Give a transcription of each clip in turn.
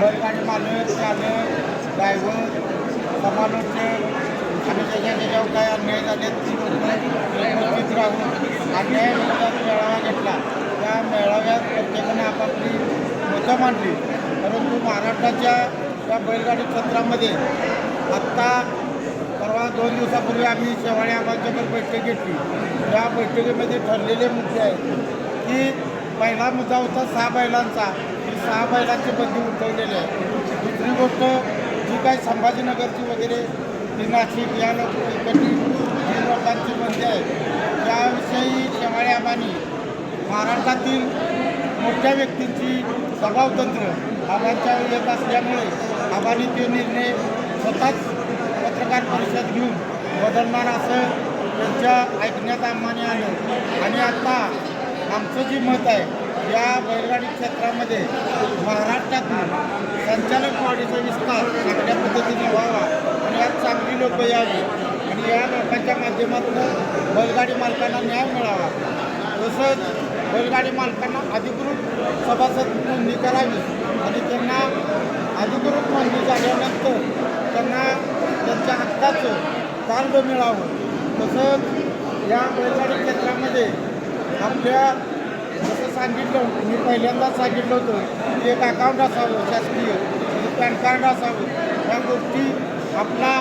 बैलगाडी मालक चालक ड्रायव्हर समालोचक आणि त्याच्यावर काय अन्याय झाले ती उपस्थित राहून अन्यायाविरोधात मेळावा घेतला. त्या मेळाव्यात प्रत्येकाने आपापली मतं मांडली. परंतु महाराष्ट्राच्या या बैलगाडी क्षेत्रामध्ये आत्ता परवा 2 दिवसापूर्वी आम्ही शेवाळे आबांच्याकडे बैठक घेतली. या बैठकीमध्ये ठरलेले मुद्दे आहेत की पहिला मुद्दा होता 6 बैलांचा. ही 6 बैलांची बंदी उठवलेली आहे. दुसरी गोष्ट जी काही संभाजीनगरची वगैरे ती नाशिक या इकडली जी लोकांची बंदी आहे त्याविषयी शेवाळे आबांनी महाराष्ट्रातील मोठ्या व्यक्तींची दबावतंत्र आबांच्या येत असल्यामुळे आबांनी तो निर्णय स्वतःच पत्रकार परिषद घेऊन बदलणार असं त्यांच्या ऐकण्यात आम्हाला आलं. आणि आता आमचं जे मत आहे या बैलगाडी क्षेत्रामध्ये महाराष्ट्रातून संचालक बॉडीचा विस्तार चांगल्या पद्धतीने व्हावा आणि यात चांगली लोकं यावी आणि या लोकांच्या माध्यमातून बैलगाडी मालकांना न्याय मिळावा. तसंच बैलगाडी मालकांना अधिकृत सभासद नोंदणी करावी आणि त्यांना अधिकृत नोंदणी झाल्यानंतर त्यांना त्यांच्या हक्काचं कार्ड मिळावं. तसंच या बैलगाडी क्षेत्रामध्ये आपल्या जसं सांगितलं मी पहिल्यांदाच सांगितलं होतं की एक अकाउंट असावं शासकीय पॅन कार्ड असावं. या गोष्टी आपला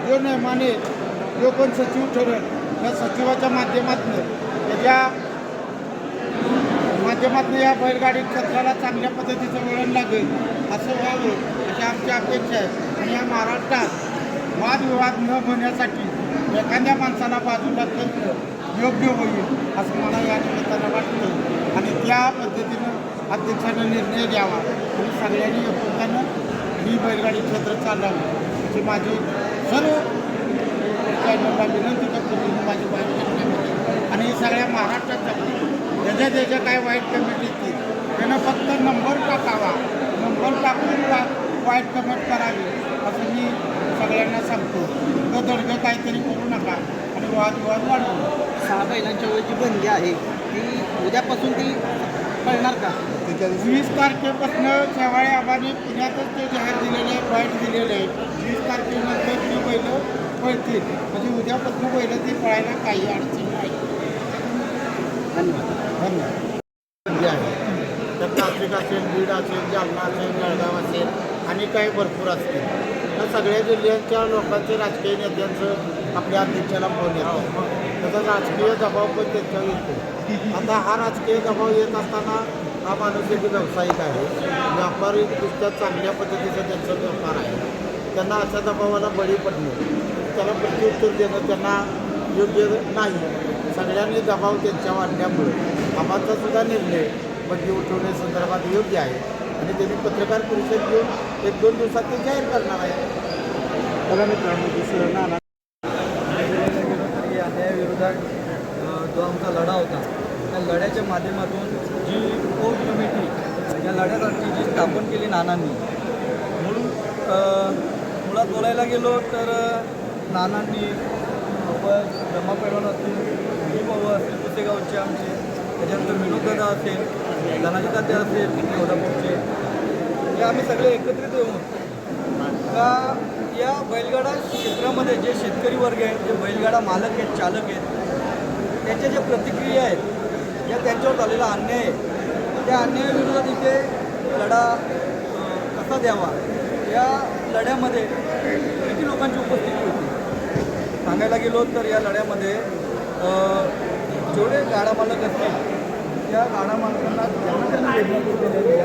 जो नियमाने जो कोण सचिव ठरेल त्या सचिवाच्या माध्यमातून या बैलगाडी क्षेत्राला चांगल्या पद्धतीचं वळण लागेल असं व्हावं अशी आमची अपेक्षा आहे. आणि या महाराष्ट्रात वादविवाद न होण्यासाठी एखाद्या माणसाला बाजूला करणं योग्य होईल असं मला या निमित्तानं वाटतं आणि त्या पद्धतीनं अध्यक्षानं निर्णय घ्यावा आणि सगळ्यांनी एकोप्यानं ही बैलगाडी क्षेत्र चालवावं अशी माझी सर्व चॅनलला विनंती करतो. तुम्ही माझी वाईट आणि सगळ्या महाराष्ट्रात ज्याच्या काय वाईट कमेंट येतील त्यानं फक्त नंबर टाकावा. नंबर टाकून वाईट कमेंट करावी असं मी सगळ्यांना सांगतो. तो दडगं काहीतरी करू नका आणि वादविवाद वाढवू. 6 बैलांच्या वेळी जी बंदी आहे ती उद्यापासून ती कळणार का? 20 तारखेपासून शेवाळे आबांनी पुण्यातच ते जाहीर दिलेले आहे पॉईंट दिलेले आहे. 20 तारखेनंतर ती बैलं पळतील म्हणजे उद्यापासून बैलं ती पळायला काही अडचण नाही. धन्यवाद. जे आहे तर नाशिक असेल बीड असेल जालना असेल जळगाव असेल आणि काही भरपूर असतील तर सगळ्या जिल्ह्यांच्या लोकांचे राजकीय नेत्यांचं आपल्या अध्यक्षाला फोन येतो. त्याचा राजकीय दबाव पण त्यांच्यावर येतो. आता हा राजकीय दबाव येत असताना हा माणूस एक व्यावसायिक आहे. व्यापारीदृष्ट्या चांगल्या पद्धतीचा त्यांचा व्यापार आहे. त्यांना अशा दबावाला बळी पडणं त्याला प्रत्युत्तर देणं त्यांना योग्य नाही. सगळ्यांनी दबाव त्यांच्या वाढल्यामुळे आबांचा सुद्धा निर्णय बंदी उठवण्यासंदर्भात योग्य आहे आणि त्यांनी पत्रकार परिषद घेऊन 1-2 दिवसात ते जाहीर करणार आहे. बघा मित्रांनो दुसरं नाना या अन्यायाविरोधात जो आमचा लढा होता त्या लढ्याच्या माध्यमातून जी कोर कमिटी या लढ्यासाठी जी स्थापन केली नानांनी म्हणून मुळात बोलायला गेलो तर नानांनी रमा पैलवान असतील भाऊ असतील पुसेगावचे आमचे त्याच्यानंतर विनोददादा असेल धनाजी तात्या असेल कोल्हापूरचे हे आम्ही सगळे एकत्रित येऊन का या बैलगाडा क्षेत्रामध्ये जे शेतकरी वर्ग आहेत जे बैलगाडा मालक आहेत चालक आहेत त्याच्या ज्या प्रतिक्रिया आहेत या त्यांच्यावर झालेला अन्याय आहे त्या अन्यायाविरोधात इथे लढा कसा द्यावा या लढ्यामध्ये किती लोकांची उपस्थिती होती सांगायला गेलो तर या लढ्यामध्ये जेवढे गाडा मालक असतील त्या गाडा मालकांना ज्यांना त्यांनी वेगळी केलेली